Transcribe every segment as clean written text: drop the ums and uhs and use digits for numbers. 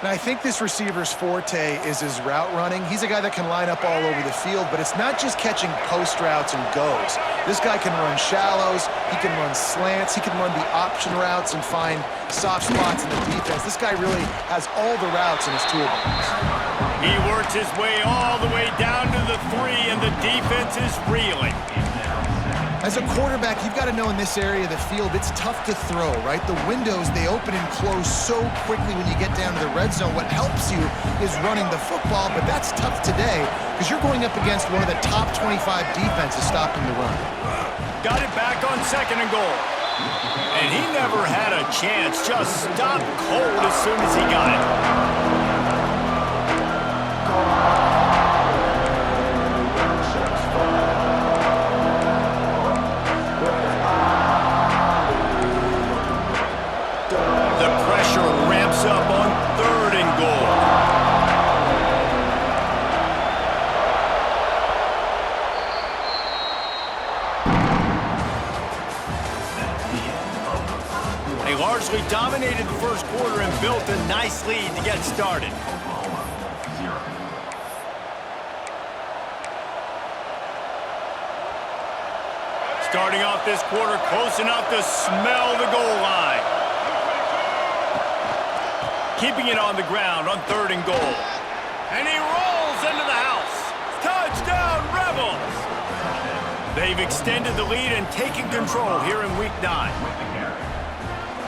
And I think this receiver's forte is his route running. He's a guy that can line up all over the field, but it's not just catching post routes and goes. This guy can run shallows, he can run slants, he can run the option routes and find soft spots in the defense. This guy really has all the routes in his toolbox. He works his way all the way down to the 3, and the defense is reeling. As a quarterback, you've got to know in this area of the field, it's tough to throw, right? The windows, they open and close so quickly when you get down to the red zone. What helps you is running the football, but that's tough today because you're going up against one of the top 25 defenses stopping the run. Got it back on 2nd and goal. And he never had a chance, just stopped cold as soon as he got it. Up on 3rd and goal. They largely dominated the first quarter and built a nice lead to get started. Starting off this quarter close enough to smell the goal line. Keeping it on the ground on 3rd and goal. And he rolls into the house. Touchdown, Rebels! They've extended the lead and taken control here in Week 9.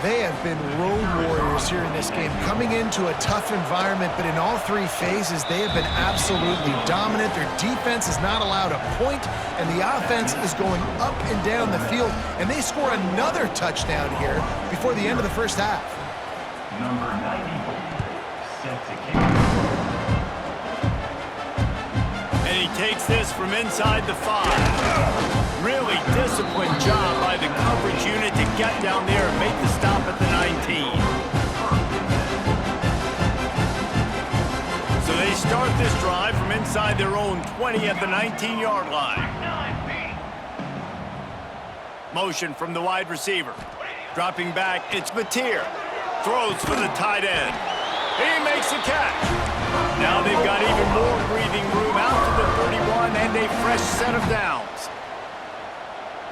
They have been road warriors here in this game, coming into a tough environment, but in all 3 phases, they have been absolutely dominant. Their defense is not allowed a point, and the offense is going up and down the field, and they score another touchdown here before the end of the first half. Number 94, set to kick. And he takes this from inside the 5. Really disciplined job by the coverage unit to get down there and make the stop at the 19. So they start this drive from inside their own 20 at the 19-yard line. Motion from the wide receiver. Dropping back, it's Mateer. Throws for the tight end. He makes the catch. Now they've got even more breathing room out to the 31 and a fresh set of downs.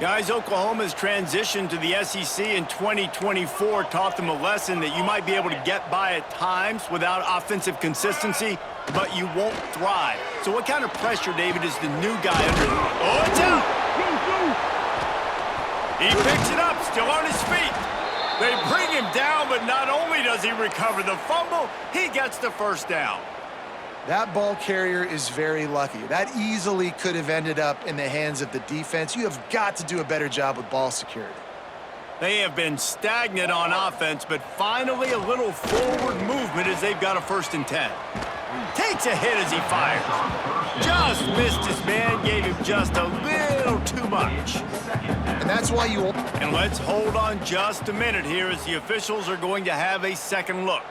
Guys, Oklahoma's transition to the SEC in 2024 taught them a lesson that you might be able to get by at times without offensive consistency, but you won't thrive. So what kind of pressure, David, is the new guy under? Oh, it's out! He picks it up, still on his feet. They bring him down, but not only does he recover the fumble, he gets the first down. That ball carrier is very lucky. That easily could have ended up in the hands of the defense. You have got to do a better job with ball security. They have been stagnant on offense, but finally a little forward movement as they've got a 1st and 10. Takes a hit as he fires. Just missed his man, gave him just a little too much. And that's why you... And let's hold on just a minute here as the officials are going to have a second look.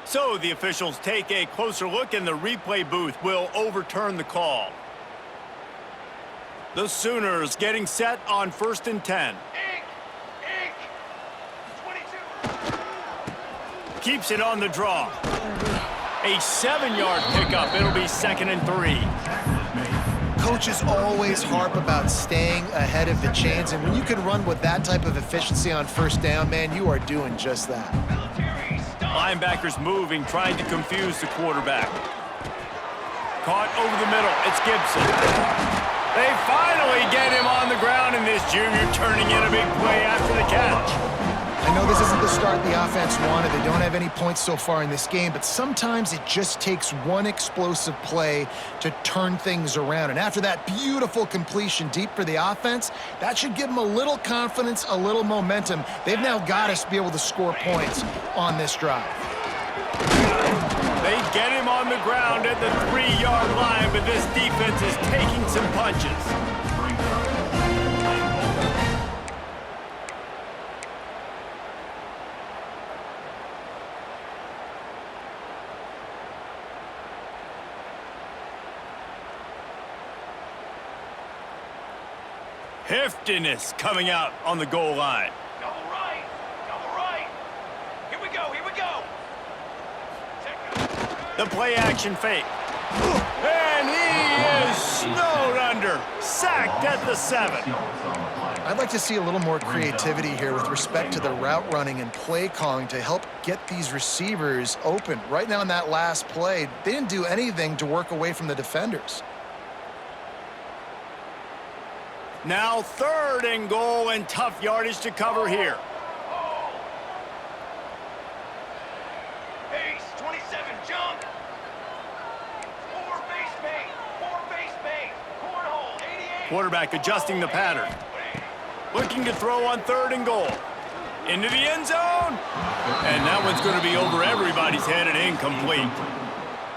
So the officials take a closer look and the replay booth will overturn the call. The Sooners getting set on 1st and 10. 22. Keeps it on the draw. A 7-yard pickup. It'll be 2nd and 3. Coaches always harp about staying ahead of the chains, and when you can run with that type of efficiency on 1st down, man, you are doing just that. Linebackers moving, trying to confuse the quarterback. Caught over the middle. It's Gibson. They finally get him on the ground, and this junior turning in a big play after the catch. I know this isn't the start the offense wanted. They don't have any points so far in this game, but sometimes it just takes one explosive play to turn things around. And after that beautiful completion deep for the offense, that should give them a little confidence, a little momentum. They've now got us to be able to score points on this drive. They get him on the ground at the 3-yard line, but this defense is taking some punches. Heftiness coming out on the goal line. Double right. Double right. Here we go. Here we go. The play action fake. And he is snowed under. Sacked at the 7. I'd like to see a little more creativity here with respect to the route running and play calling to help get these receivers open. Right now in that last play, they didn't do anything to work away from the defenders. Now 3rd and goal and tough yardage to cover here. Base 27. Jump. 4 base main. 4 base main. Cornhole 88. Quarterback adjusting the pattern. Looking to throw on 3rd and goal. Into the end zone. And that one's going to be over everybody's head and incomplete.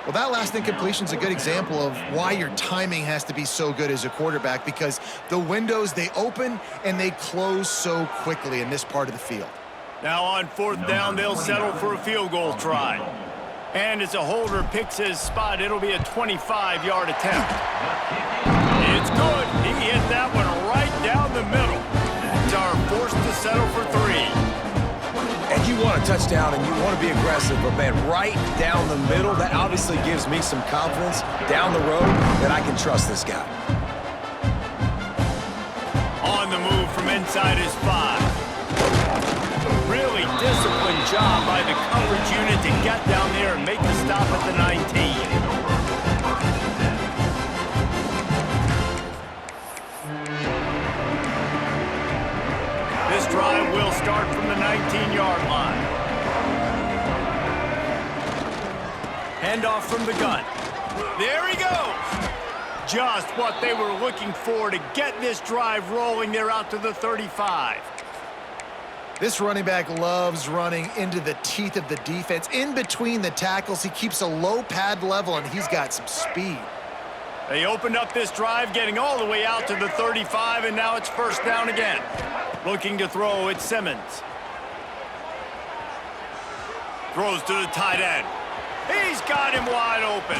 Well, that last incompletion is a good example of why your timing has to be so good as a quarterback, because the windows, they open and they close so quickly in this part of the field. Now on 4th down, they'll settle for a field goal try. And as a holder picks his spot, it'll be a 25-yard attempt. It's good. He hit that one right down the middle. Are forced to settle for 3. And you want a touchdown and you want to be aggressive, but man, right down the middle, that obviously gives me some confidence down the road that I can trust this guy. On the move from inside his 5. Really disciplined job by the coverage unit to get down there and make the stop at the 19. This drive will start from the 19-yard line. Handoff from the gun. There he goes. Just what they were looking for to get this drive rolling. They're out to the 35. This running back loves running into the teeth of the defense. In between the tackles, he keeps a low pad level, and he's got some speed. They opened up this drive, getting all the way out to the 35, and now it's 1st down again. Looking to throw, it's Simmons. Throws to the tight end. He's got him wide open.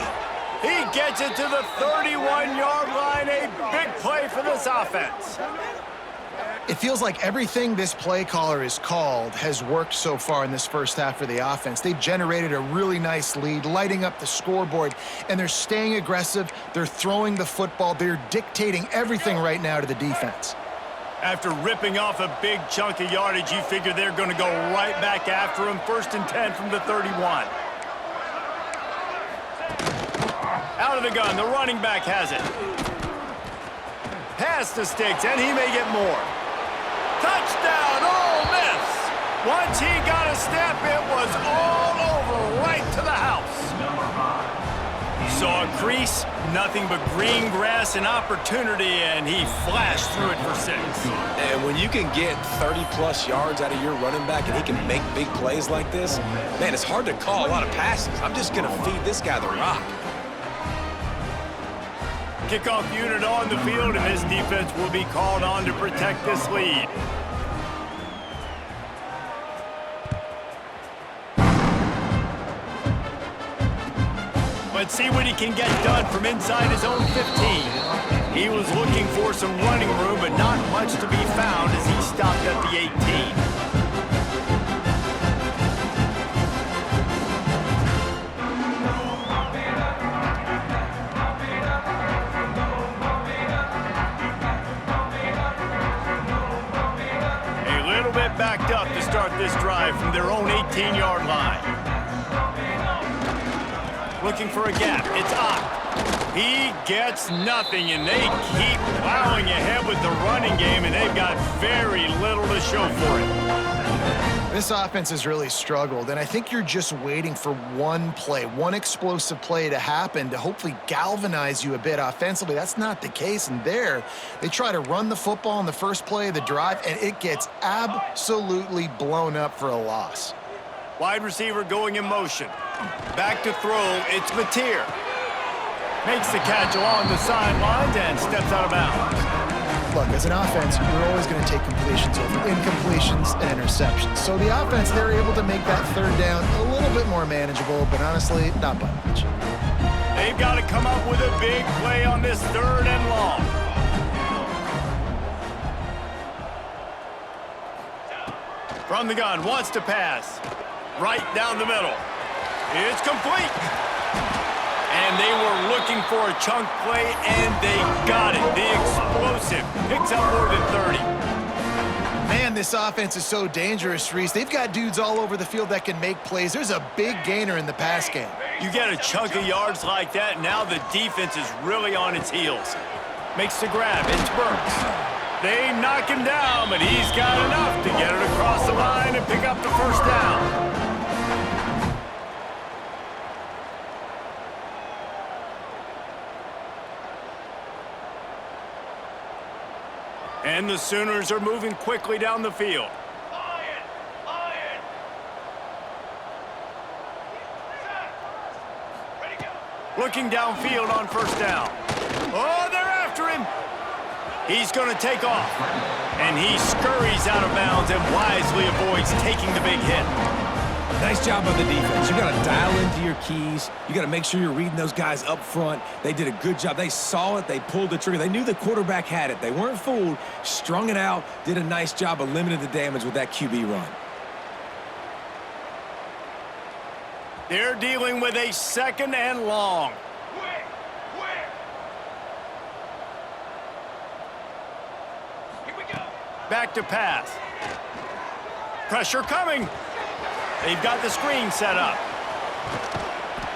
He gets it to the 31-yard line. A big play for this offense. It feels like everything this play caller has called has worked so far in this first half for the offense. They've generated a really nice lead, lighting up the scoreboard, and they're staying aggressive. They're throwing the football. They're dictating everything right now to the defense. After ripping off a big chunk of yardage, you figure they're going to go right back after him. 1st and 10 from the 31. Out of the gun, the running back has it. Pass to Sticks, and he may get more. Touchdown, Ole Miss! Once he got a step, it was all over, right to the house. Saw a crease, nothing but green grass and opportunity, and he flashed through it for 6. And when you can get 30-plus yards out of your running back and he can make big plays like this, man, it's hard to call a lot of passes. I'm just going to feed this guy the rock. Kickoff unit on the field, and this defense will be called on to protect this lead. Let's see what he can get done from inside his own 15. He was looking for some running room, but not much to be found as he stopped at the 18. Backed up to start this drive from their own 18-yard line. Looking for a gap. It's Ott. He gets nothing, and they keep plowing ahead with the running game, and they've got very little to show for it. This offense has really struggled, and I think you're just waiting for one play, one explosive play to happen to hopefully galvanize you a bit offensively. That's not the case, and there, they try to run the football in the first play of the drive, and it gets absolutely blown up for a loss. Wide receiver going in motion. Back to throw, it's Mateer. Makes the catch along the sidelines and steps out of bounds. Look, as an offense, you're always going to take completions over incompletions and interceptions. So the offense, they're able to make that 3rd down a little bit more manageable, but honestly, not by much. They've got to come up with a big play on this 3rd and long. From the gun, wants to pass. Right down the middle. It's complete. And they were looking for a chunk play, and they got it. The explosive picks up more than 30. Man, this offense is so dangerous, Reese. They've got dudes all over the field that can make plays. There's a big gainer in the pass game. You get a chunk of yards like that, now the defense is really on its heels. Makes the grab. It's Burks. They knock him down, but he's got enough to get it across the line and pick up the first down. And the Sooners are moving quickly down the field. Lion! Lion! Set! Ready, go! Looking downfield on first down. Oh, they're after him. He's going to take off. And he scurries out of bounds and wisely avoids taking the big hit. Nice job on the defense. You got to dial into your keys. You got to make sure you're reading those guys up front. They did a good job. They saw it. They pulled the trigger. They knew the quarterback had it. They weren't fooled. Strung it out. Did a nice job of limiting the damage with that QB run. They're dealing with a second and long. Quick! Quick! Here we go! Back to pass. Pressure coming. They've got the screen set up.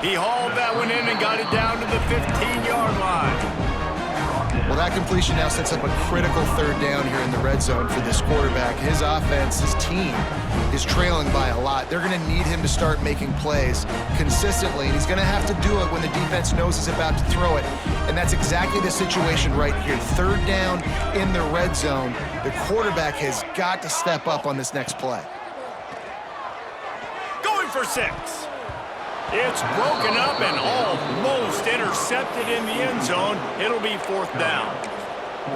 He hauled that one in and got it down to the 15-yard line. Well, that completion now sets up a critical third down here in the red zone for this quarterback. His offense, his team, is trailing by a lot. They're going to need him to start making plays consistently, and he's going to have to do it when the defense knows he's about to throw it. And that's exactly the situation right here. Third down in the red zone. The quarterback has got to step up on this next play. For 6. It's broken up and almost intercepted in the end zone. It'll be fourth down.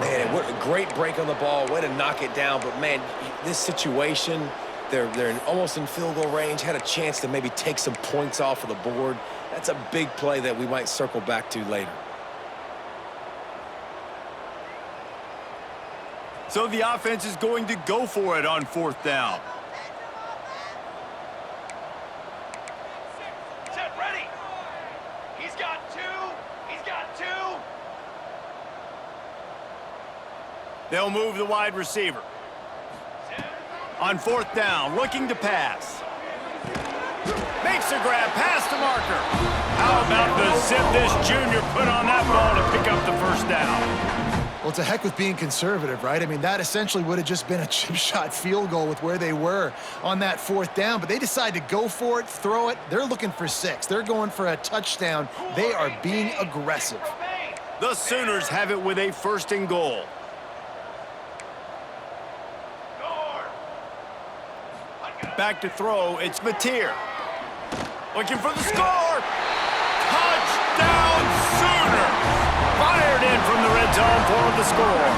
Man, what a great break on the ball. Way to knock it down. But, man, this situation, they're almost in field goal range. Had a chance to maybe take some points off of the board. That's a big play that we might circle back to later. So the offense is going to go for it on fourth down. They'll move the wide receiver. On fourth down, looking to pass. Makes a grab, pass to Marker. How about the zip this junior put on that ball to pick up the first down? Well, to heck with being conservative, right? I mean, that essentially would have just been a chip shot field goal with where they were on that fourth down, but they decide to go for it, throw it. They're looking for 6. They're going for a touchdown. They are being aggressive. The Sooners have it with a first and goal. Back to throw, it's Mateer. Looking for the score! Touchdown Sooners! Fired in from the red zone for the score.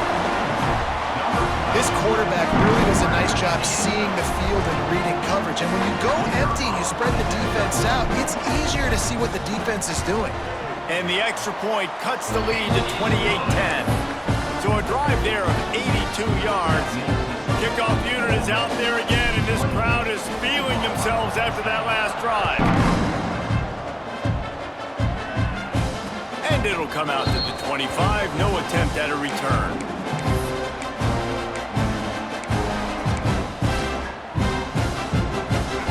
This quarterback really does a nice job seeing the field and reading coverage. And when you go empty and you spread the defense out, it's easier to see what the defense is doing. And the extra point cuts the lead to 28-10. So a drive there of 82 yards. Kickoff unit is out there again, and this crowd is feeling themselves after that last drive. And it'll come out to the 25. No attempt at a return.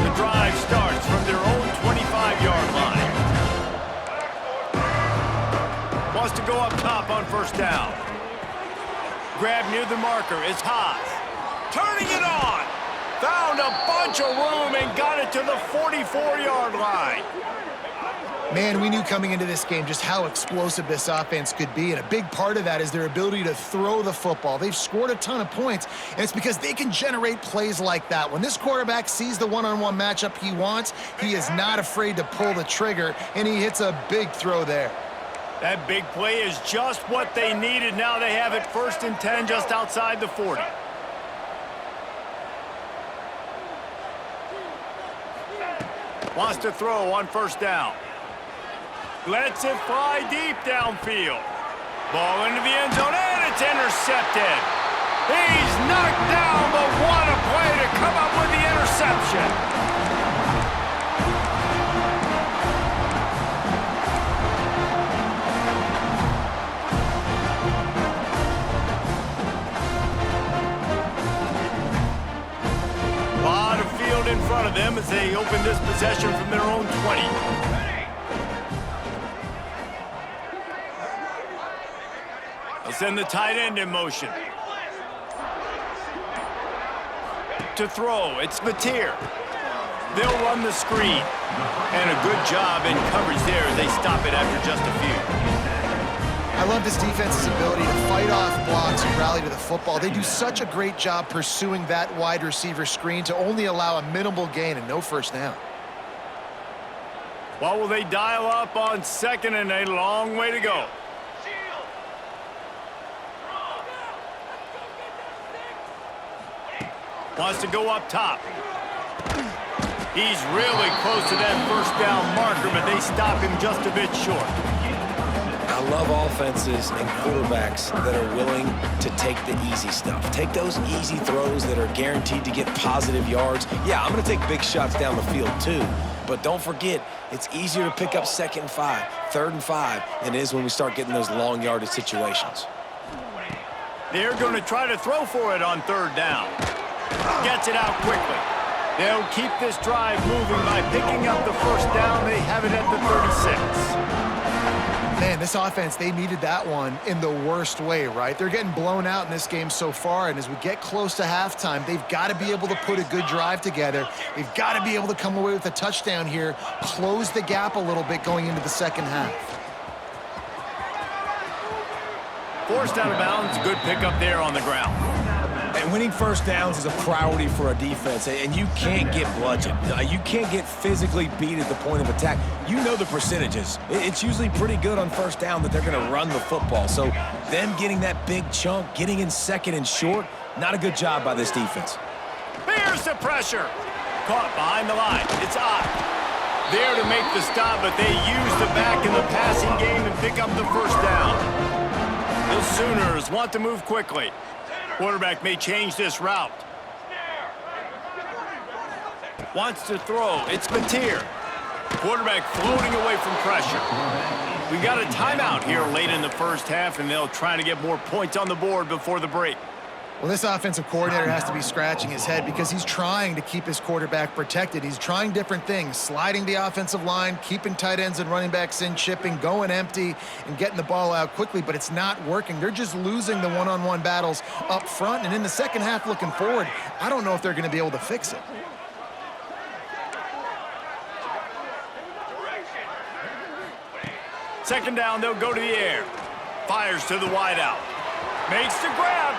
The drive starts from their own 25-yard line. Wants to go up top on first down. Grab near the marker is Haas. Turning it on. Found a bunch of room and got it to the 44-yard line. Man, we knew coming into this game just how explosive this offense could be, and a big part of that is their ability to throw the football. They've scored a ton of points, and it's because they can generate plays like that. When this quarterback sees the one-on-one matchup he wants, he is not afraid to pull the trigger, and he hits a big throw there. That big play is just what they needed. Now they have it 1st and 10 just outside the 40. Wants to throw on first down. Lets it fly deep downfield. Ball into the end zone, and it's intercepted. He's knocked down, but what a play to come up with the interception. In front of them as they open this possession from their own 20. They'll send the tight end in motion. To throw, it's Mateer. They'll run the screen. And a good job in coverage there as they stop it after just a few. I love this defense's ability to fight off blocks and rally to the football. They do such a great job pursuing that wide receiver screen to only allow a minimal gain and no first down. What will they dial up on second and a long way to go? Wants to go up top. He's really close to that first down marker, but they stop him just a bit short. I love offenses and quarterbacks that are willing to take the easy stuff. Take those easy throws that are guaranteed to get positive yards. Yeah, I'm going to take big shots down the field too. But don't forget, it's easier to pick up 2nd and 5, 3rd and 5 than it is when we start getting those long yardage situations. They're going to try to throw for it on 3rd down. Gets it out quickly. They'll keep this drive moving by picking up the first down. They have it at the 36. Man, this offense, they needed that one in the worst way, right? They're getting blown out in this game so far, and as we get close to halftime, they've got to be able to put a good drive together. They've got to be able to come away with a touchdown here, close the gap a little bit going into the second half. Forced out of bounds, good pickup there on the ground. And winning first downs is a priority for a defense, and you can't get bludgeoned. You can't get physically beat at the point of attack. You know the percentages. It's usually pretty good on first down that they're going to run the football. So them getting that big chunk, getting in 2nd and short, not a good job by this defense. Here's the pressure. Caught behind the line. It's Ott. There to make the stop, but they use the back in the passing game and pick up the first down. The Sooners want to move quickly. Quarterback may change this route. Wants to throw. It's Mateer. Quarterback floating away from pressure. We got a timeout here late in the first half, and they'll try to get more points on the board before the break. Well, this offensive coordinator has to be scratching his head because he's trying to keep his quarterback protected. He's trying different things, sliding the offensive line, keeping tight ends and running backs in, chipping, going empty, and getting the ball out quickly, but it's not working. They're just losing the one-on-one battles up front, and in the second half looking forward, I don't know if they're going to be able to fix it. Second down, they'll go to the air. Fires to the wideout. Makes the grab.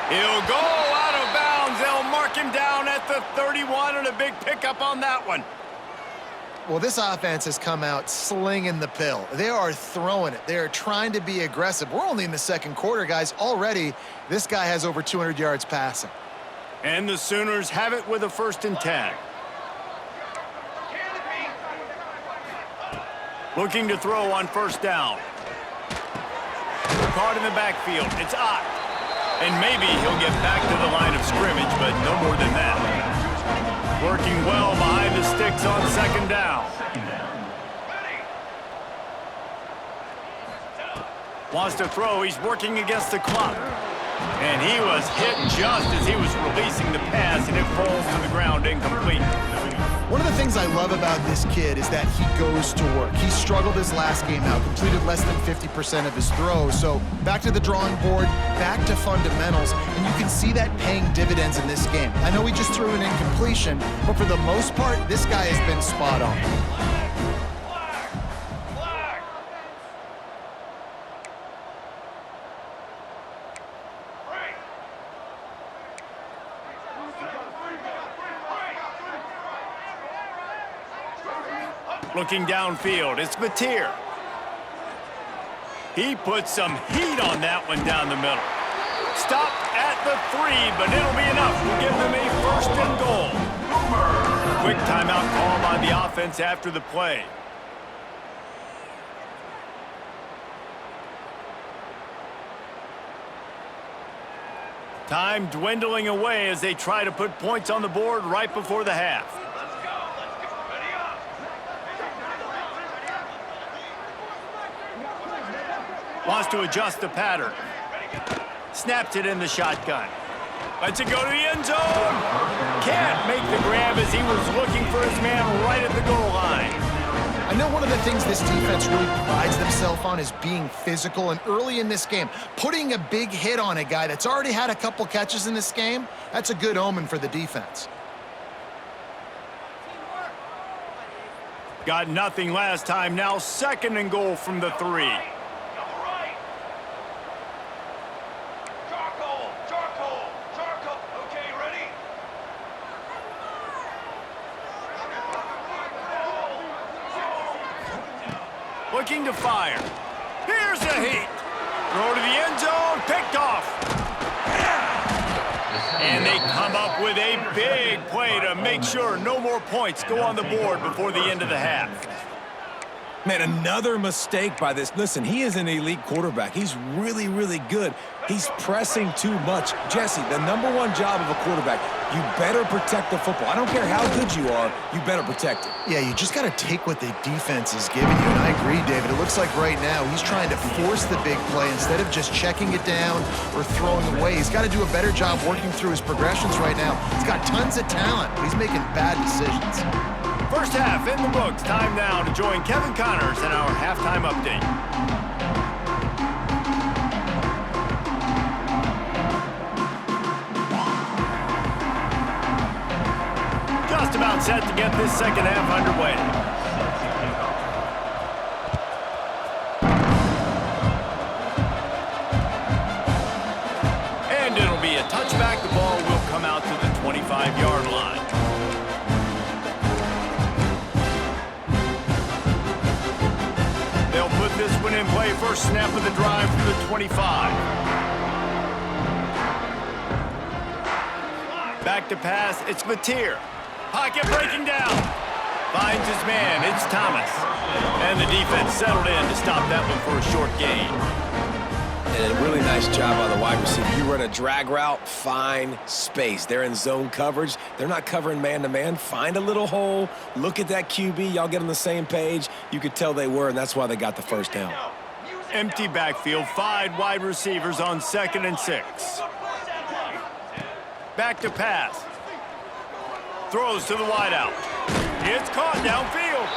He'll go out of bounds. They'll mark him down at the 31, and a big pickup on that one. Well, this offense has come out slinging the pill. They are throwing it. They are trying to be aggressive. We're only in the second quarter, guys. Already, this guy has over 200 yards passing. And the Sooners have it with a 1st and 10. Looking to throw on first down. Caught in the backfield. It's Ott. And maybe he'll get back to the line of scrimmage, but no more than that. Working well behind the sticks on 2nd down. Wants to throw. He's working against the clock. And he was hit just as he was releasing the pass, and it falls to the ground incomplete. One of the things I love about this kid is that he goes to work. He struggled his last game out, completed less than 50% of his throws. So back to the drawing board, back to fundamentals, and you can see that paying dividends in this game. I know he just threw an incompletion, but for the most part, this guy has been spot on. Looking downfield, it's Mateer. He put some heat on that one down the middle. Stopped at the 3, but it'll be enough to give them a 1st and goal. Quick timeout call by the offense after the play. Time dwindling away as they try to put points on the board right before the half. Let's go. Ready up. Wants to adjust the pattern. Snaps it in the shotgun. Lets it go to the end zone. Can't make the grab as he was looking for his man right at the goal line. I know one of the things this defense really prides themselves on is being physical, and early in this game, putting a big hit on a guy that's already had a couple catches in this game, that's a good omen for the defense. Got nothing last time, now 2nd and goal from the 3. Number right. Charcoal. Okay, ready? Looking to fire. Here's a heat. Throw to the end zone, picked off. And they come up with a big play to make sure no more points go on the board before the end of the half. Man, another mistake by this. Listen, he is an elite quarterback. He's really, really good. He's pressing too much. Jesse, the #1 job of a quarterback, you better protect the football. I don't care how good you are, you better protect it. Yeah, you just got to take what the defense is giving you, and I agree, David. It looks like right now he's trying to force the big play instead of just checking it down or throwing away. He's got to do a better job working through his progressions right now. He's got tons of talent, but he's making bad decisions. First half in the books. Time now to join Kevin Connors in our halftime update. Just about set to get this second half underway. And it'll be a touchback. The ball will come out to the 25-yard line. They'll put this one in play. First snap of the drive from the 25. Back to pass. It's Mateer. Pocket breaking down. Finds his man. It's Thomas. And the defense settled in to stop that one for a short gain. And a really nice job on the wide receiver. You run a drag route, find space. They're in zone coverage. They're not covering man-to-man. Find a little hole. Look at that QB. Y'all get on the same page. You could tell they were, and that's why they got the first down. Empty backfield. 5 wide receivers on 2nd and 6. Back to pass. Throws to the wideout. It's caught downfield.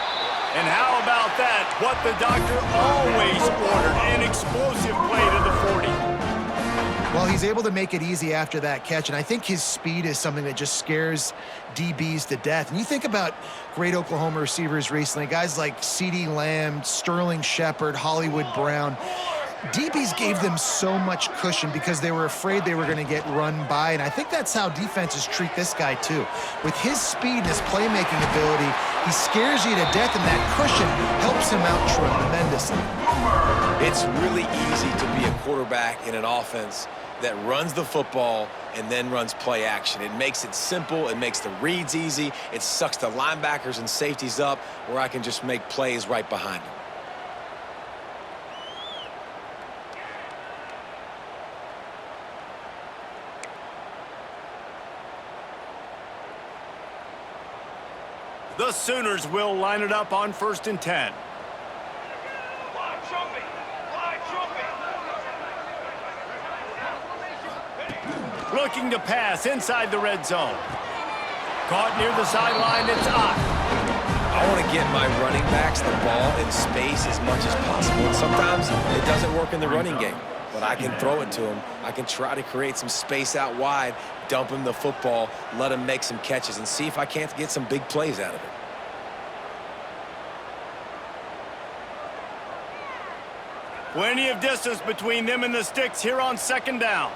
And how about that? What the doctor always ordered, an explosive play to the 40. Well, he's able to make it easy after that catch, and I think his speed is something that just scares DBs to death. And you think about great Oklahoma receivers recently, guys like CeeDee Lamb, Sterling Shepard, Hollywood Brown. DBs gave them so much cushion because they were afraid they were going to get run by, and I think that's how defenses treat this guy too. With his speed and his playmaking ability, he scares you to death, and that cushion helps him out tremendously. It's really easy to be a quarterback in an offense that runs the football and then runs play action. It makes it simple. It makes the reads easy. It sucks the linebackers and safeties up where I can just make plays right behind them. The Sooners will line it up on 1st and 10. Live trumpet. Looking to pass inside the red zone. Caught near the sideline. It's Ott. I want to get my running backs the ball in space as much as possible. And sometimes it doesn't work in the running game, but I can throw it to them. I can try to create some space out wide, dump him the football, let him make some catches, and see if I can't get some big plays out of it. Plenty of distance between them and the sticks here on 2nd down.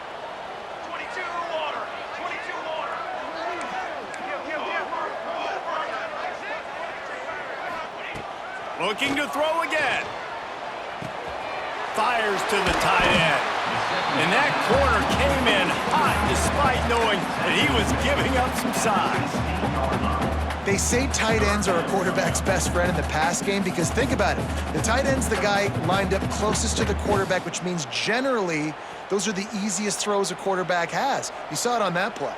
22 water. Looking to throw again. Fires to the tight end. And that corner came in hot despite knowing that he was giving up some size. They say tight ends are a quarterback's best friend in the pass game because think about it. The tight end's the guy lined up closest to the quarterback, which means generally those are the easiest throws a quarterback has. You saw it on that play.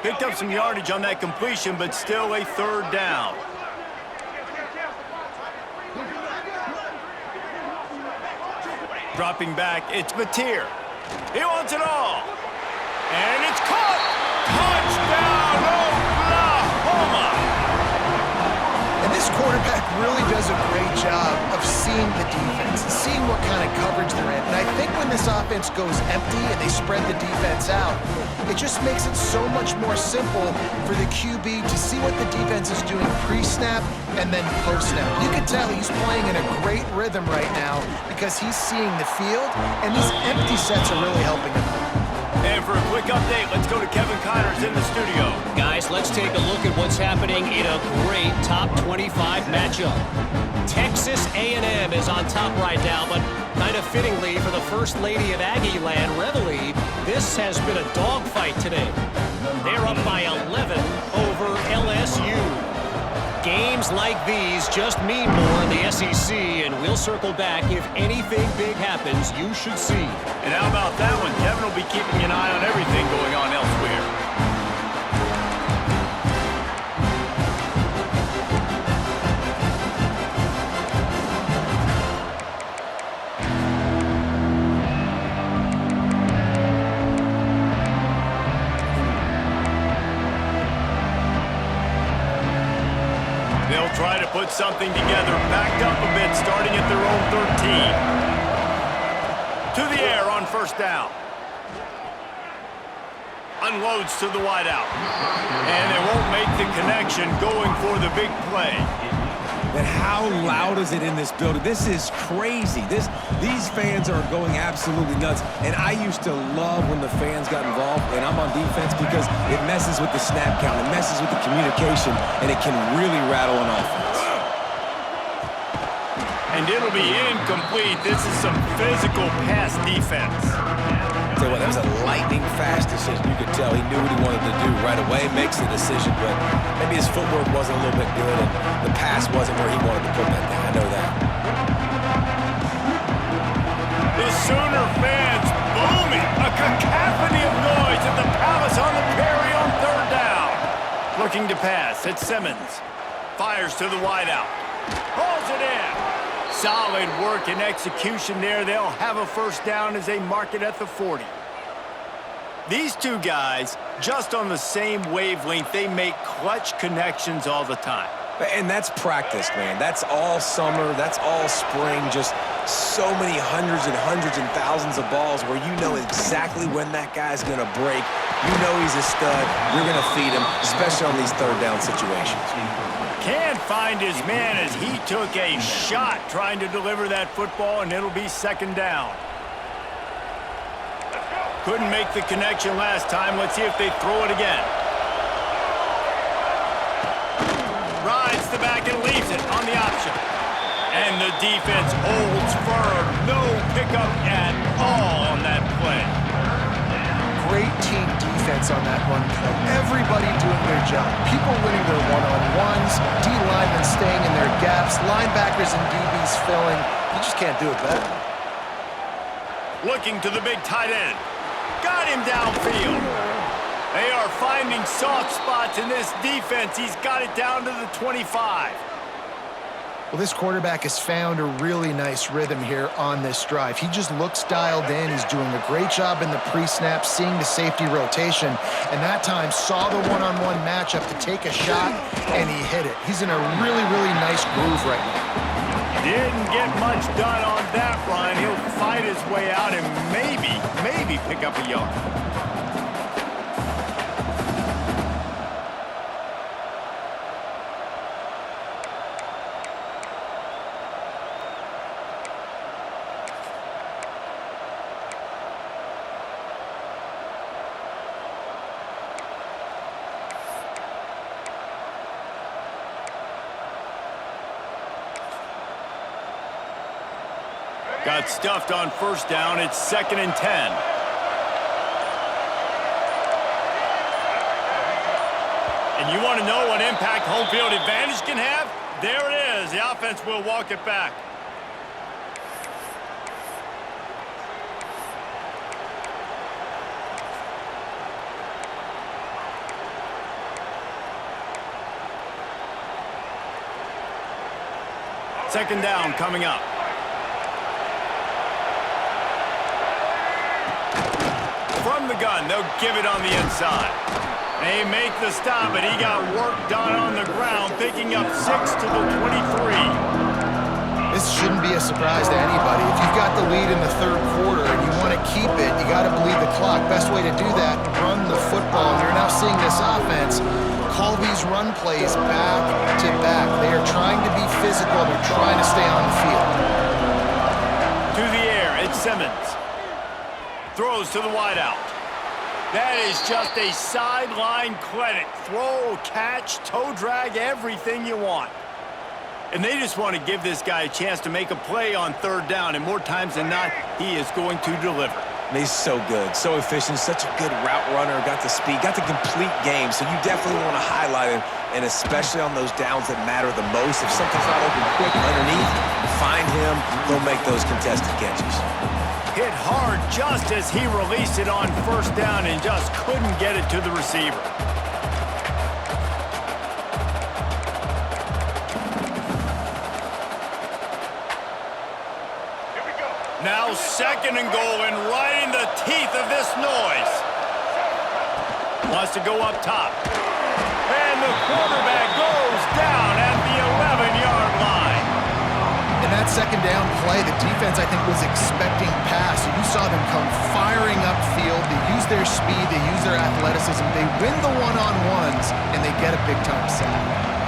Picked up some yardage on that completion, but still a third down. Dropping back, it's Mateer. He wants it all. And it's caught! Touchdown, Oklahoma! And this quarterback really does a great job of seeing the defense, seeing what kind of coverage they're in. And I think when this offense goes empty and they spread the defense out, it just makes it so much more simple for the QB to see what the defense is doing pre-snap and then post-snap. You can tell he's playing in a great rhythm right now because he's seeing the field, and these empty sets are really helping him. And for a quick update, let's go to Kevin Connors in the studio. Guys, let's take a look at what's happening in a great top 25 matchup. Texas A&M is on top right now, but kind of fittingly for the First Lady of Aggie Land, Reveille, this has been a dogfight today. They're up by 11 over LSU. Games like these just mean more in the SEC, and we'll circle back if anything big happens you should see. And how about that one? Kevin will be keeping an eye on everything going on elsewhere. They'll try to put something together, backed up a bit, starting at their own 13. To the air on first down. Unloads to the wideout. And they won't make the connection going for the big play. And how loud is it in this building? This is crazy. These fans are going absolutely nuts. And I used to love when the fans got involved, and I'm on defense because it messes with the snap count, it messes with the communication, and it can really rattle an offense. And it'll be incomplete. This is some physical pass defense. Tell you what, that was a lightning fast decision. You could tell he knew what he wanted to do right away, makes the decision, but maybe his footwork wasn't a little bit good and the pass wasn't where he wanted to put that thing. I know that. The Sooner fans booming. A cacophony of noise at the Palace on the Prairie on third down. Looking to pass. It's Simmons. Fires to the wideout. Pulls it in. Solid work and execution there. They'll have a first down as they mark it at the 40. These two guys, just on the same wavelength, they make clutch connections all the time. And that's practice, man. That's all summer. That's all spring. Just so many hundreds and thousands of balls where you know exactly when that guy's going to break. You know he's a stud. You're going to feed him, especially on these third down situations. Can't find his man as he took a shot trying to deliver that football, and it'll be second down. Couldn't make the connection last time. Let's see if they throw it again. Rides the back and leaves it on the option. And the defense holds firm. No pickup at all on that play. Great team defense on that run play. Everybody doing their job. People winning their one-on-ones, D-linemen staying in their gaps, linebackers and DBs filling. You just can't do it better. Looking to the big tight end. Got him downfield. They are finding soft spots in this defense. He's got it down to the 25. Well, this quarterback has found a really nice rhythm here on this drive. He just looks dialed in. He's doing a great job in the pre-snap, seeing the safety rotation, and that time saw the one-on-one matchup to take a shot, and he hit it. He's in a really, really nice groove right now. Didn't get much done on that run. He'll fight his way out and maybe pick up a yard. Got stuffed on first down. It's 2nd and 10. And you want to know what impact home field advantage can have? There it is. The offense will walk it back. Second down coming up. From the gun, they'll give it on the inside. They make the stop, but he got work done on the ground, picking up 6 to the 23. This shouldn't be a surprise to anybody. If you've got the lead in the third quarter and you want to keep it, you got to bleed the clock. Best way to do that, run the football. And you're now seeing this offense call these run plays back to back. They are trying to be physical. They're trying to stay on the field. To the air, it's Simmons. Throws to the wideout. That is just a sideline clinic. Throw, catch, toe drag, everything you want. And they just want to give this guy a chance to make a play on third down, and more times than not, he is going to deliver. He's so good, so efficient, such a good route runner, got the speed, got the complete game, so you definitely want to highlight him, and especially on those downs that matter the most. If something's not open quick underneath, find him, he'll make those contested catches. Hit hard just as he released it on first down and just couldn't get it to the receiver. Now second and goal, and right in the teeth of this noise. Wants to go up top. And the quarterback goes down at the 11-yard line. In that second down play, the defense, I think, was expecting pass. So you saw them come firing upfield. They use their speed. They use their athleticism. They win the one-on-ones, and they get a big-time sack.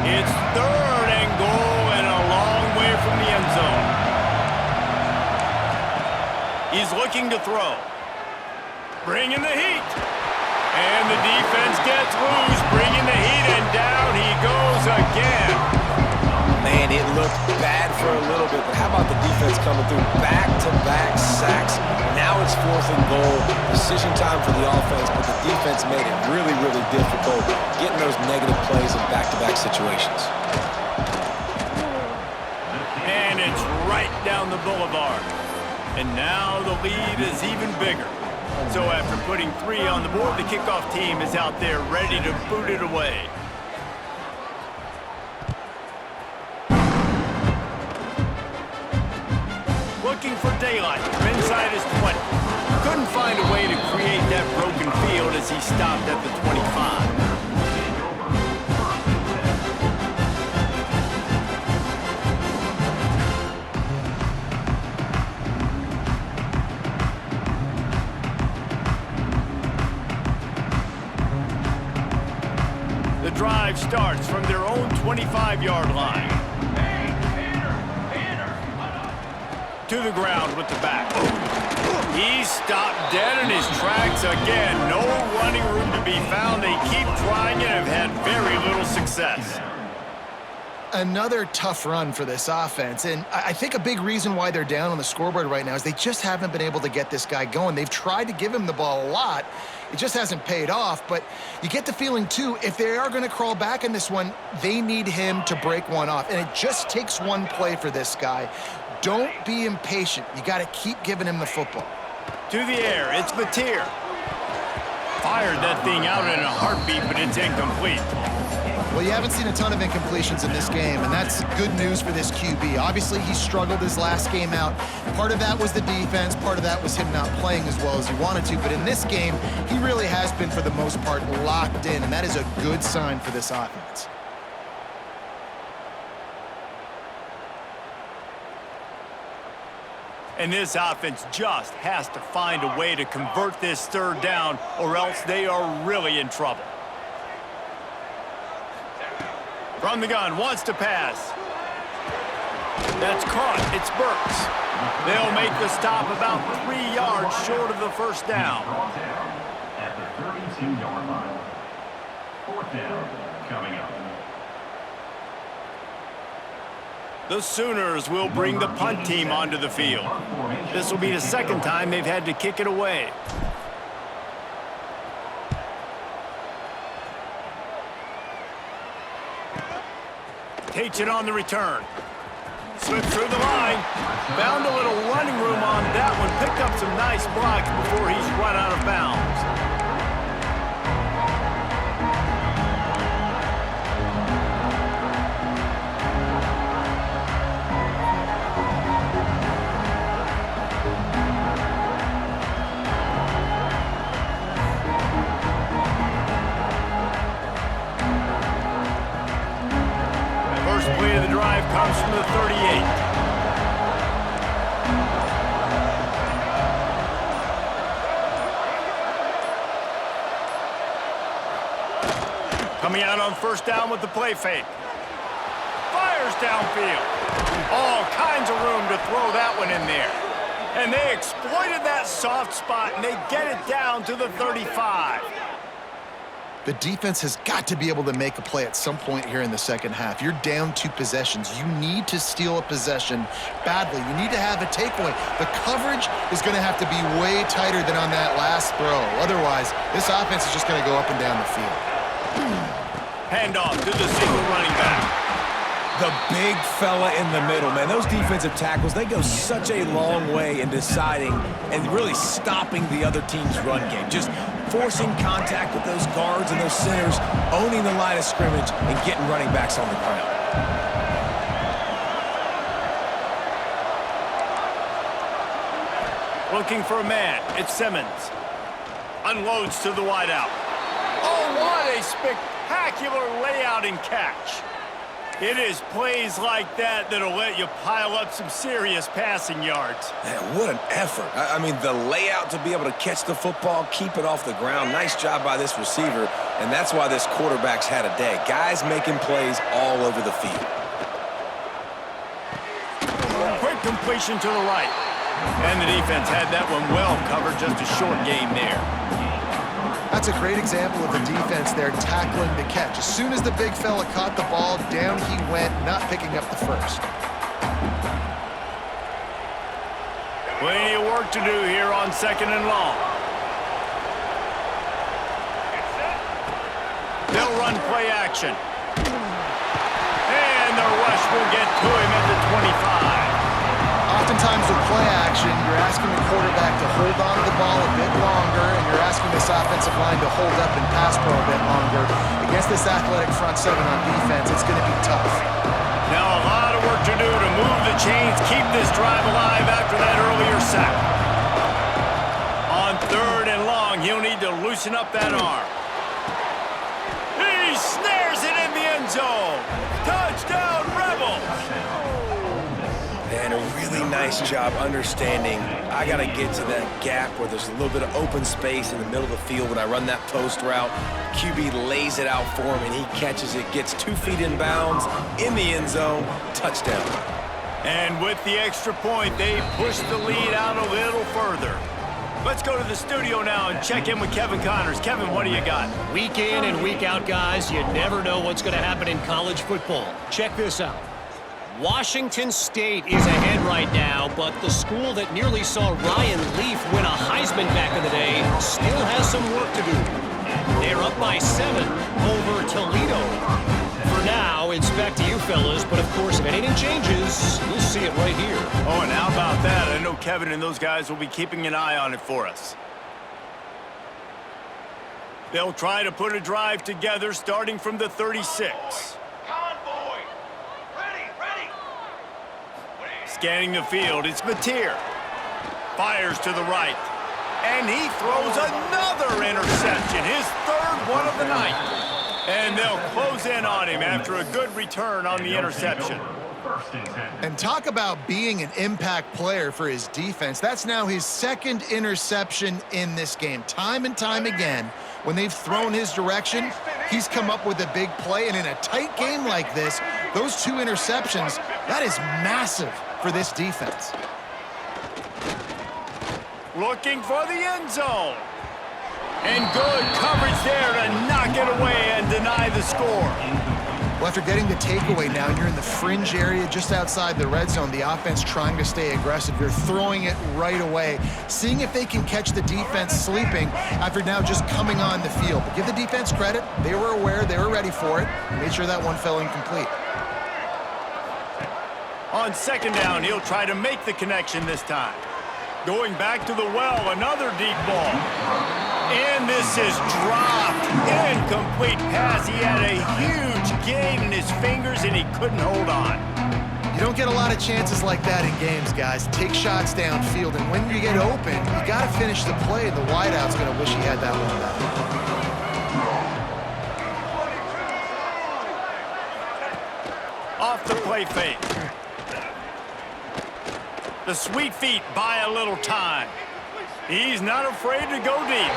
It's third and goal and a long way from the end zone. He's looking to throw. Bringing the heat. And the defense gets loose, bringing the heat, and down he goes again. Man, it looked bad for a little bit, but how about the defense coming through back-to-back sacks? Now it's fourth and goal. Decision time for the offense, but the defense made it really, really difficult getting those negative plays in back-to-back situations. And it's right down the boulevard. And now the lead is even bigger. So after putting 3 on the board, the kickoff team is out there ready to boot it away. Looking for daylight from inside his 20. Couldn't find a way to create that broken field as he stopped at the 25. The drive starts from their own 25-yard line. To the ground with the back. He stopped dead in his tracks again. No running room to be found. They keep trying and have had very little success. Another tough run for this offense, and I think a big reason why they're down on the scoreboard right now is they just haven't been able to get this guy going. They've tried to give him the ball a lot. It just hasn't paid off, but you get the feeling, too, if they are going to crawl back in this one, they need him to break one off, and it just takes one play for this guy. Don't be impatient. You got to keep giving him the football. To the air, it's Mateer. Fired that thing out in a heartbeat, but it's incomplete. Well, you haven't seen a ton of incompletions in this game, and that's good news for this QB. Obviously, he struggled his last game out. Part of that was the defense. Part of that was him not playing as well as he wanted to. But in this game, he really has been, for the most part, locked in, and that is a good sign for this offense. And this offense just has to find a way to convert this third down, or else they are really in trouble. From the gun, wants to pass. That's caught. It's Burks. They'll make the stop about 3 yards short of the first down. At the 32-yard line. Fourth down coming up. The Sooners will bring the punt team onto the field. This will be the second time they've had to kick it away. Takes it on the return. Slipped through the line. Found a little running room on that one. Picked up some nice blocks before he's run out of bounds. Play of the drive comes from the 38. Coming out on first down with the play fake. Fires downfield. All kinds of room to throw that one in there. And they exploited that soft spot, and they get it down to the 35. The defense has got to be able to make a play at some point here in the second half. You're down 2 possessions. You need to steal a possession badly. You need to have a takeaway. The coverage is going to have to be way tighter than on that last throw. Otherwise, this offense is just going to go up and down the field. Handoff to the single running back. The big fella in the middle, man. Those defensive tackles, they go such a long way in deciding and really stopping the other team's run game. Just forcing contact with those guards and those centers, owning the line of scrimmage, and getting running backs on the ground. Looking for a man. It's Simmons. Unloads to the wideout. Oh, what a spectacular layout and catch. It is plays like that that'll let you pile up some serious passing yards. Man, what an effort. I mean, the layout to be able to catch the football, keep it off the ground. Nice job by this receiver, and that's why this quarterback's had a day. Guys making plays all over the field. Quick completion to the right. And the defense had that one well covered, just a short game there. That's a great example of the defense there tackling the catch. As soon as the big fella caught the ball, down he went, not picking up the first. Plenty of work to do here on second and long. They'll run play action. And the rush will get to him at the 25. Oftentimes with play action, you're asking the quarterback to hold on to the ball a bit longer, and you're asking this offensive line to hold up and pass pro a bit longer. Against this athletic front seven on defense, it's going to be tough. Now a lot of work to do to move the chains, keep this drive alive after that earlier sack. On third and long, he'll need to loosen up that arm. He snares it in the end zone. Touchdown, Rebels! And a really nice job understanding I got to get to that gap where there's a little bit of open space in the middle of the field when I run that post route. QB lays it out for him, and he catches it, gets 2 feet in bounds, in the end zone, touchdown. And with the extra point, they push the lead out a little further. Let's go to the studio now and check in with Kevin Connors. Kevin, what do you got? Week in and week out, guys, you never know what's going to happen in college football. Check this out. Washington State is ahead right now, but the school that nearly saw Ryan Leaf win a Heisman back in the day still has some work to do. They're up by 7 over Toledo. For now, it's back to you fellas, but of course, if anything changes, you'll see it right here. Oh, and how about that? I know Kevin and those guys will be keeping an eye on it for us. They'll try to put a drive together starting from the 36. Scanning the field, it's Mateer. Fires to the right. And he throws another interception, his third one of the night. And they'll close in on him after a good return on the interception. And talk about being an impact player for his defense. That's now his 2nd interception in this game. Time and time again, when they've thrown his direction, he's come up with a big play. And in a tight game like this, those 2 interceptions, that is massive for this defense. Looking for the end zone. And good coverage there to knock it away and deny the score. Well, after getting the takeaway now, you're in the fringe area just outside the red zone. The offense trying to stay aggressive. You're throwing it right away, seeing if they can catch the defense sleeping after now just coming on the field. But give the defense credit. They were aware. They were ready for it. Made sure that one fell incomplete. On second down, he'll try to make the connection this time. Going back to the well, another deep ball. And this is dropped. Incomplete pass. He had a huge gain in his fingers, and he couldn't hold on. You don't get a lot of chances like that in games, guys. Take shots downfield, and when you get open, you got to finish the play. The wideout's going to wish he had that one back. Off the play fake. The sweet feet buy a little time. He's not afraid to go deep.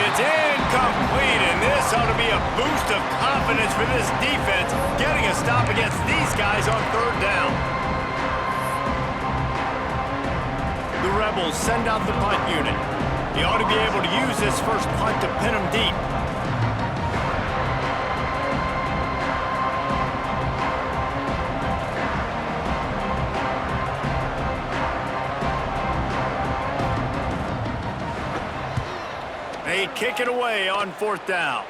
It's incomplete, and this ought to be a boost of confidence for this defense, getting a stop against these guys on third down. The Rebels send out the punt unit. He ought to be able to use this first punt to pin him deep. They kick it away on fourth down.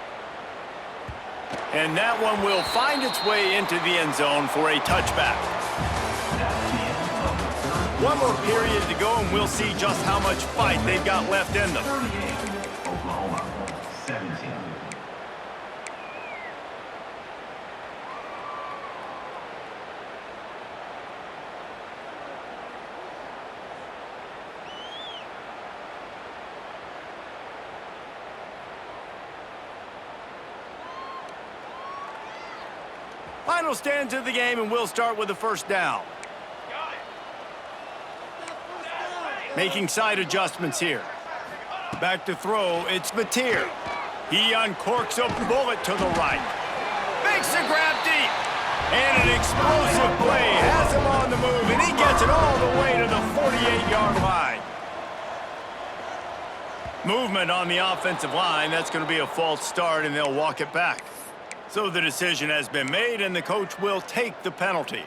And that one will find its way into the end zone for a touchback. One more period to go, and we'll see just how much fight they've got left in them. 38, Oklahoma, 17. Final stands of the game, and we'll start with the first down. Making side adjustments here. Back to throw, it's Mateer. He uncorks a bullet to the right. Makes the grab deep. And an explosive play has him on the move, and he gets it all the way to the 48-yard line. Movement on the offensive line. That's going to be a false start, and they'll walk it back. So the decision has been made, and the coach will take the penalty.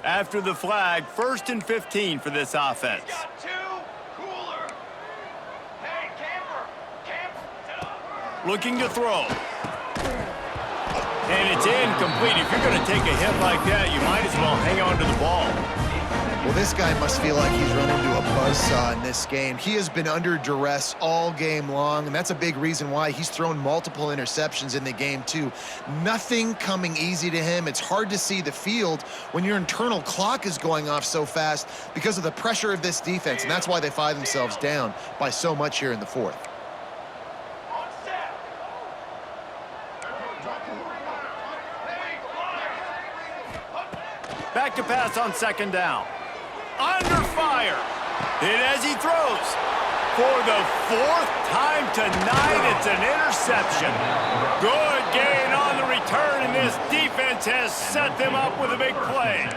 After the flag, 1st and 15 for this offense. Got two. Cooler. Hey, camper. Looking to throw. And it's incomplete. If you're going to take a hit like that, you might as well hang on to the ball. Well, this guy must feel like he's run into a buzzsaw in this game. He has been under duress all game long, and that's a big reason why he's thrown multiple interceptions in the game, too. Nothing coming easy to him. It's hard to see the field when your internal clock is going off so fast because of the pressure of this defense, and that's why they find themselves down by so much here in the fourth. On set. Back to pass on second down. Under fire. Hit as he throws. For the 4th time tonight, it's an interception. Good gain on the return, and this defense has set them up with a big play.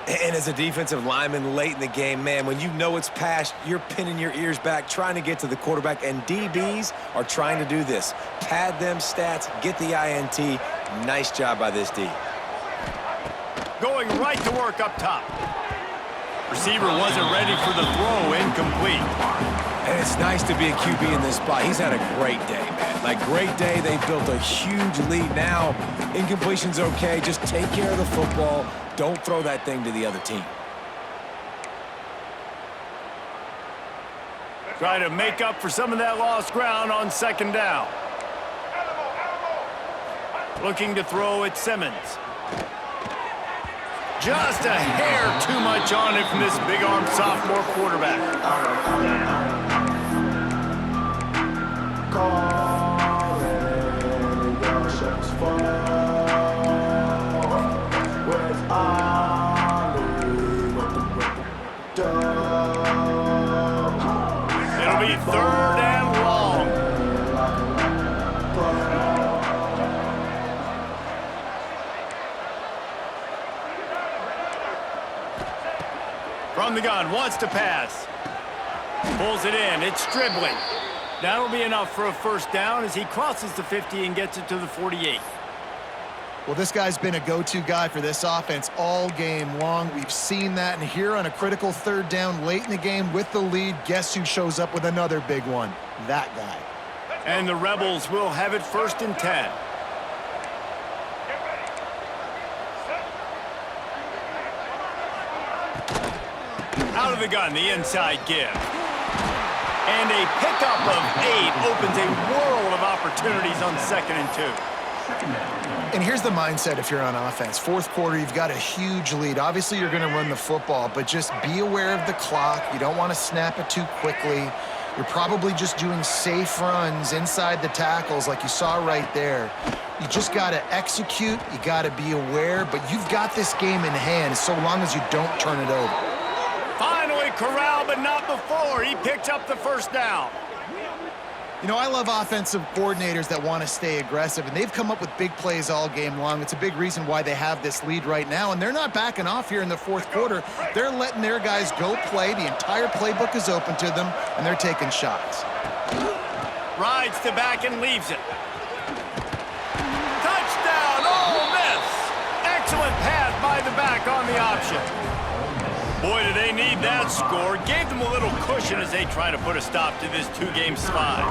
And as a defensive lineman late in the game, man, when you know it's past, you're pinning your ears back, trying to get to the quarterback, and DBs are trying to do this. Pad them stats, get the INT. Nice job by this D. Going right to work up top. Receiver wasn't ready for the throw, incomplete. And it's nice to be a QB in this spot. He's had a great day, man. Like, great day. They built a huge lead. Now, incompletion's okay. Just take care of the football. Don't throw that thing to the other team. Try to make up for some of that lost ground on second down. Looking to throw at Simmons. Just a hair too much on it from this big-armed sophomore quarterback. It'll be 3rd and long. From the gun, wants to pass. Pulls it in, it's dribbling. That'll be enough for a first down as he crosses the 50 and gets it to the 48. Well, this guy's been a go-to guy for this offense all game long. We've seen that, and here on a critical 3rd down late in the game with the lead, guess who shows up with another big one? That guy. And the Rebels will have it 1st and 10. Out of the gun, the inside give. And a pickup of 8 opens a world of opportunities on 2nd and 2. And here's the mindset if you're on offense. Fourth quarter, you've got a huge lead. Obviously, you're going to run the football, but just be aware of the clock. You don't want to snap it too quickly. You're probably just doing safe runs inside the tackles like you saw right there. You just got to execute. You got to be aware, but you've got this game in hand so long as you don't turn it over. Finally corralled, but not before. He picks up the first down. You know, I love offensive coordinators that want to stay aggressive, and they've come up with big plays all game long. It's a big reason why they have this lead right now, and they're not backing off here in the fourth quarter. They're letting their guys go play. The entire playbook is open to them, and they're taking shots. Rides to back and leaves it. Touchdown, Ole Miss! Excellent pass by the back on the option. Boy, do they need that score. Gave them a little cushion as they try to put a stop to this 2-game slide.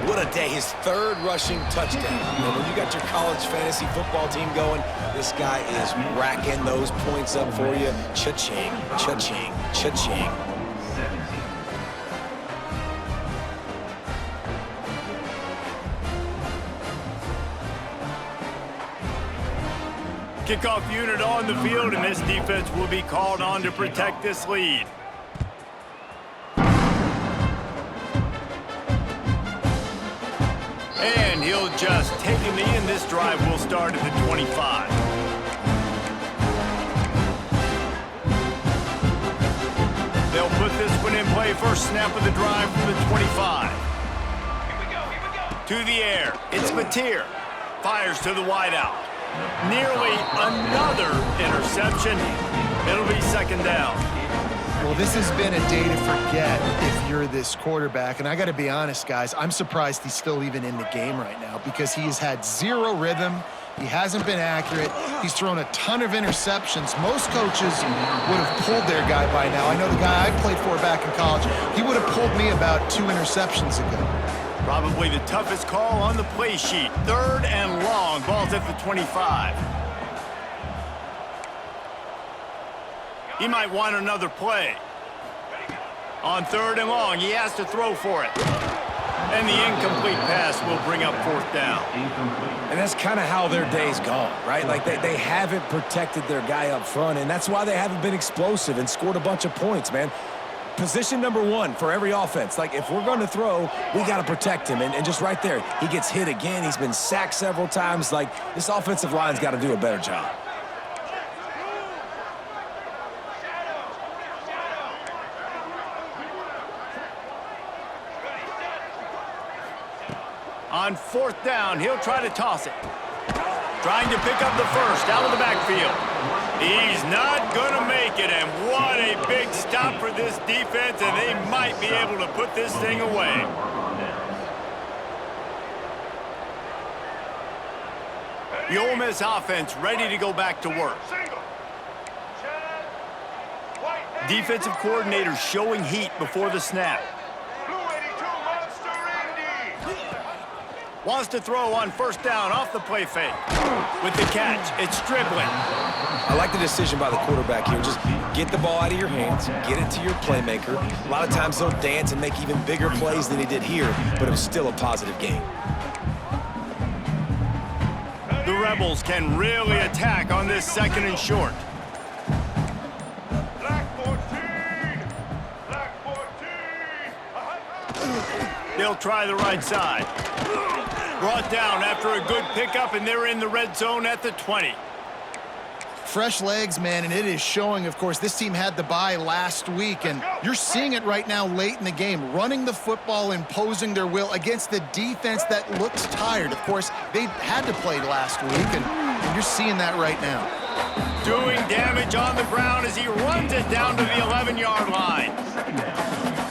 What a day. His 3rd rushing touchdown. And when you got your college fantasy football team going, this guy is racking those points up for you. Cha-ching, cha-ching, cha-ching. 17. Kickoff unit on the field, and this defense will be called on to protect this lead. And he'll just take a knee, and this drive will start at the 25. They'll put this one in play. First snap of the drive from the 25. Here we go. To the air. It's Mateer. Fires to the wideout. Nearly another interception. It'll be 2nd down. Well, this has been a day to forget if you're this quarterback. And I got to be honest, guys, I'm surprised he's still even in the game right now because he has had 0 rhythm. He hasn't been accurate. He's thrown a ton of interceptions. Most coaches would have pulled their guy by now. I know the guy I played for back in college, he would have pulled me about 2 interceptions ago. Probably the toughest call on the play sheet. 3rd and long. Ball's at the 25. He might want another play. On 3rd and long, he has to throw for it. And the incomplete pass will bring up 4th down. And that's kind of how their day's gone, right? Like they haven't protected their guy up front, and that's why they haven't been explosive and scored a bunch of points, man. Position number 1 for every offense. Like, if we're going to throw, we got to protect him. And just right there, he gets hit again. He's been sacked several times. Like, this offensive line's got to do a better job. On 4th down, he'll try to toss it. Trying to pick up the first out of the backfield. He's not going to make it, and what a big stop for this defense, and they might be able to put this thing away. The Ole Miss offense ready to go back to work. Defensive coordinator showing heat before the snap. Wants to throw on 1st down off the play fake. With the catch, it's Stribling. I like the decision by the quarterback here. Just get the ball out of your hands, get it to your playmaker. A lot of times they'll dance and make even bigger plays than he did here, but it was still a positive game. The Rebels can really attack on this 2nd and short. Black 14. Black 14. They'll try the right side. Brought down after a good pickup, and they're in the red zone at the 20. Fresh legs, man, and it is showing, of course. This team had the bye last week, and you're seeing it right now late in the game, running the football, imposing their will against the defense that looks tired. Of course, they had to play last week, and you're seeing that right now. Doing damage on the ground as he runs it down to the 11-yard line.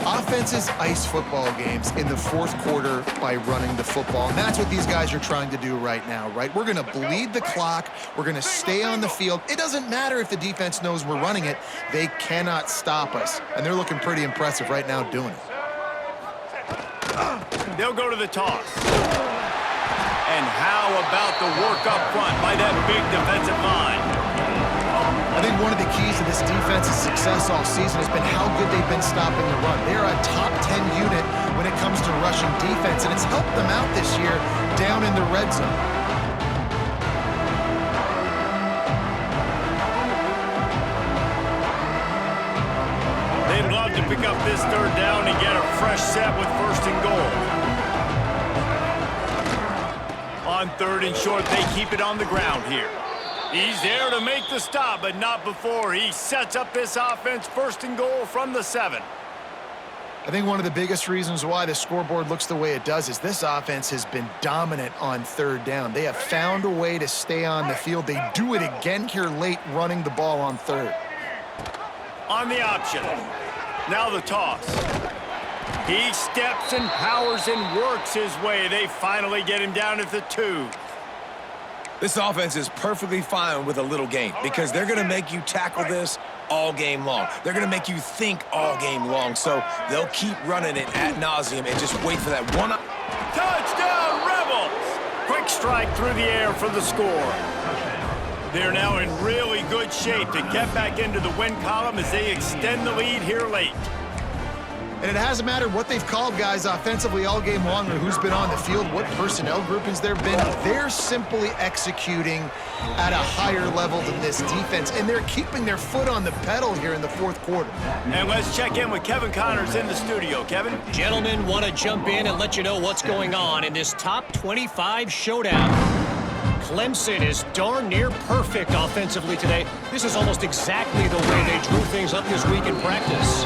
Offenses ice football games in the fourth quarter by running the football, and that's what these guys are trying to do right now, right? We're going to bleed the clock. We're going to stay on the field. It doesn't matter if the defense knows we're running it. They cannot stop us, and they're looking pretty impressive right now doing it. They'll go to the toss. And how about the work up front by that big defensive line? I think one of the keys to this defense's success all season has been how good they've been stopping the run. They're a top 10 unit when it comes to rushing defense, and it's helped them out this year down in the red zone. They'd love to pick up this third down and get a fresh set with 1st and goal. On 3rd and short, they keep it on the ground here. He's there to make the stop, but not before he sets up this offense 1st and goal from the 7. I think one of the biggest reasons why the scoreboard looks the way it does is this offense has been dominant on 3rd down. They have found a way to stay on the field. They do it again here late, running the ball on 3rd. On the option. Now the toss. He steps and powers and works his way. They finally get him down at the 2. This offense is perfectly fine with a little game because they're going to make you tackle this all game long. They're going to make you think all game long. So they'll keep running it ad nauseum and just wait for that one. Touchdown, Rebels! Quick strike through the air for the score. They're now in really good shape to get back into the win column as they extend the lead here late. And it hasn't mattered what they've called guys offensively all game long or who's been on the field, what personnel groupings there have been. They're simply executing at a higher level than this defense, and they're keeping their foot on the pedal here in the 4th quarter. And let's check in with Kevin Connors in the studio. Kevin? Gentlemen, want to jump in and let you know what's going on in this top 25 showdown. Clemson is darn near perfect offensively today. This is almost exactly the way they drew things up this week in practice.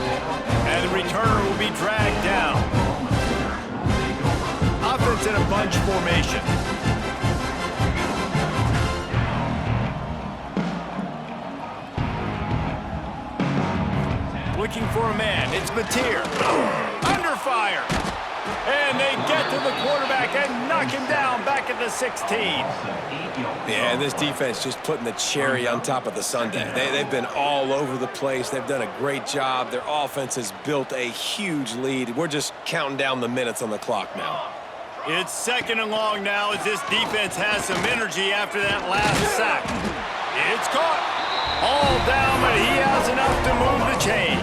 And the returner will be dragged down. Offense in a bunch formation. Looking for a man. It's Mateer. Under fire. And they get to the quarterback and knock him down back at the 16. Yeah, and this defense just putting the cherry on top of the sundae. They've been all over the place. They've done a great job. Their offense has built a huge lead. We're just counting down the minutes on the clock now. It's 2nd and long now as this defense has some energy after that last sack. It's caught. All down, but he has enough to move the chains.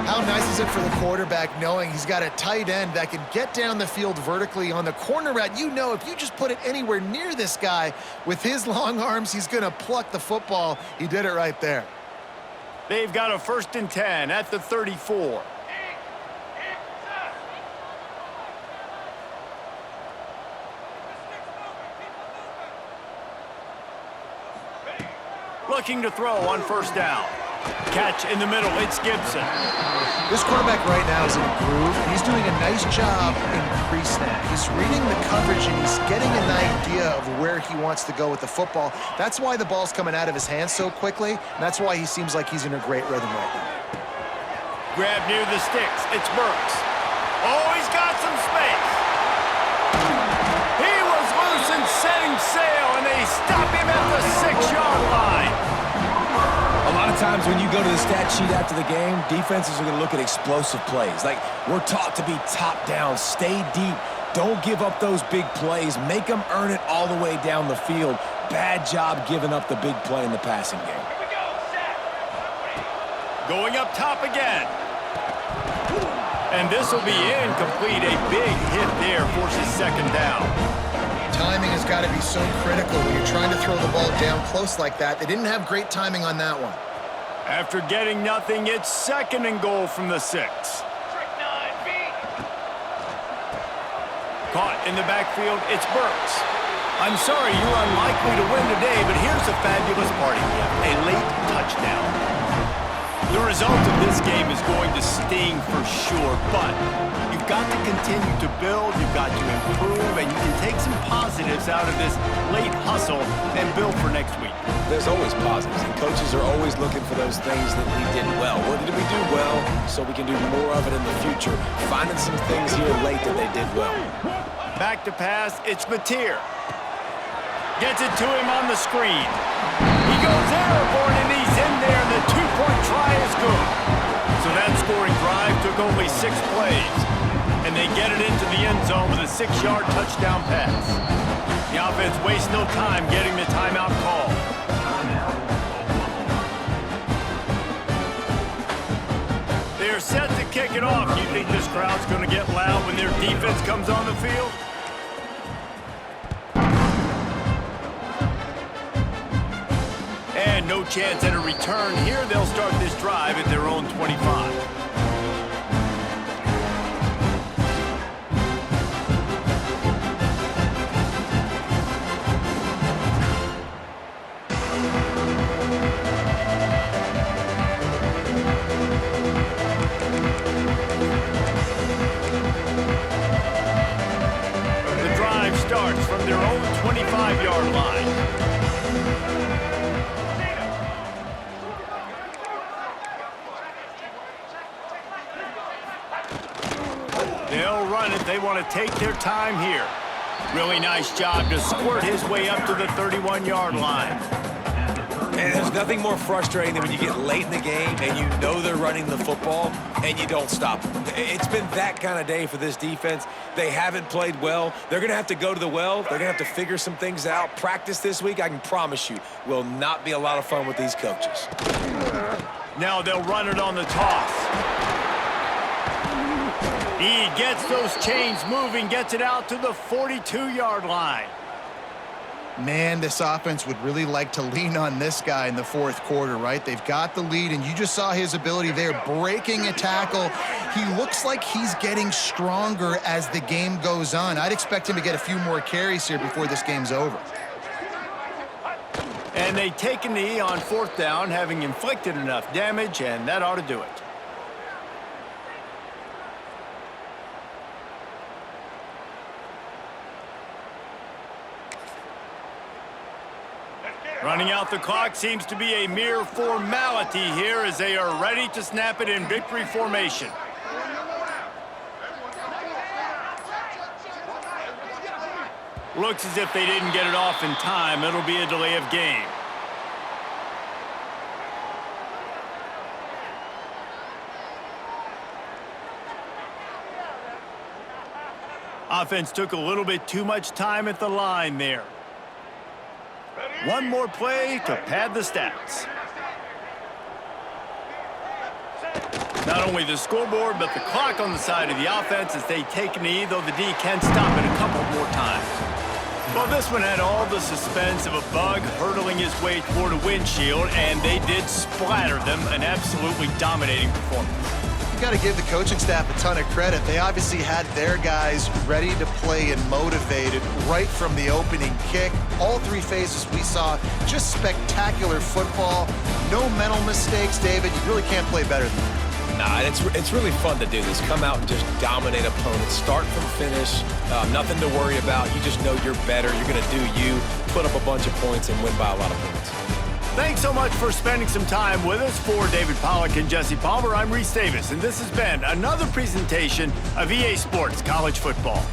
How nice is it for the quarterback knowing he's got a tight end that can get down the field vertically on the corner route? You know, if you just put it anywhere near this guy with his long arms, he's going to pluck the football. He did it right there. They've got a 1st and 10 at the 34. Looking to throw on 1st down. Catch in the middle, it's Gibson. This quarterback right now is in a groove. He's doing a nice job in pre-snap. He's reading the coverage and he's getting an idea of where he wants to go with the football. That's why the ball's coming out of his hands so quickly, and that's why he seems like he's in a great rhythm right now. Grab near the sticks, it's Burks. Oh, he's got some space. He was loose and setting sail, and they stop him at the 6-yard line. A lot of times when you go to the stat sheet after the game, defenses are going to look at explosive plays. Like, we're taught to be top down, stay deep, don't give up those big plays, make them earn it all the way down the field. Bad job giving up the big play in the passing game. Here we go, set. Going up top again. And this will be incomplete. A big hit there forces 2nd down. Timing has got to be so critical when you're trying to throw the ball down close like that. They didn't have great timing on that one. After getting nothing, it's 2nd and goal from the 6. Trick 9, beat. Caught in the backfield, it's Burks. I'm sorry you're unlikely to win today, but here's the fabulous party gift, a late touchdown. The result of this game is going to sting for sure, but you've got to continue to build, you've got to improve, and you can take some positives out of this late hustle and build for next week. There's always positives, and coaches are always looking for those things that we did well. What did we do well so we can do more of it in the future? Finding some things here late that they did well. Back to pass, it's Mateer. Gets it to him on the screen. He goes airborne and he's in there, and the 2-point try is good. So that scoring drive took only 6 plays, and they get it into the end zone with a 6-yard touchdown pass. The offense wastes no time getting the timeout call. they're set to kick it off. Do you think this crowd's going to get loud when their defense comes on the field? And no chance at a return here. They'll start this drive at their own 25. The drive starts from their own 25-yard line. They'll run it. They want to take their time here. Really nice job to squirt his way up to the 31-yard line. And there's nothing more frustrating than when you get late in the game and you know they're running the football and you don't stop them. It's been that kind of day for this defense. They haven't played well. They're going to have to go to the well. They're going to have to figure some things out. Practice this week, I can promise you, will not be a lot of fun with these coaches. Now they'll run it on the toss. He gets those chains moving, gets it out to the 42-yard line. Man, this offense would really like to lean on this guy in the fourth quarter, right? They've got the lead, and you just saw his ability there, breaking a tackle. He looks like he's getting stronger as the game goes on. I'd expect him to get a few more carries here before this game's over. And they take a knee on fourth down, having inflicted enough damage, and that ought to do it. Running out the clock seems to be a mere formality here as they are ready to snap it in victory formation. Looks as if they didn't get it off in time. It'll be a delay of game. Offense took a little bit too much time at the line there. One more play to pad the stats. Not only the scoreboard, but the clock on the side of the offense as they take a knee, though the D can stop it a couple more times. Well, this one had all the suspense of a bug hurtling his way toward a windshield, and they did splatter them. An absolutely dominating performance. You got to give the coaching staff a ton of credit. They obviously had their guys ready to play and motivated right from the opening kick. All three phases we saw, just spectacular football. No mental mistakes, David. You really can't play better than that. Nah, it's really fun to do this. Come out and just dominate opponents. Start from finish. Nothing to worry about. You just know you're better. You're going to do you, put up a bunch of points, and win by a lot of points. Thanks so much for spending some time with us. For David Pollack and Jesse Palmer, I'm Reese Davis, and this has been another presentation of EA Sports College Football.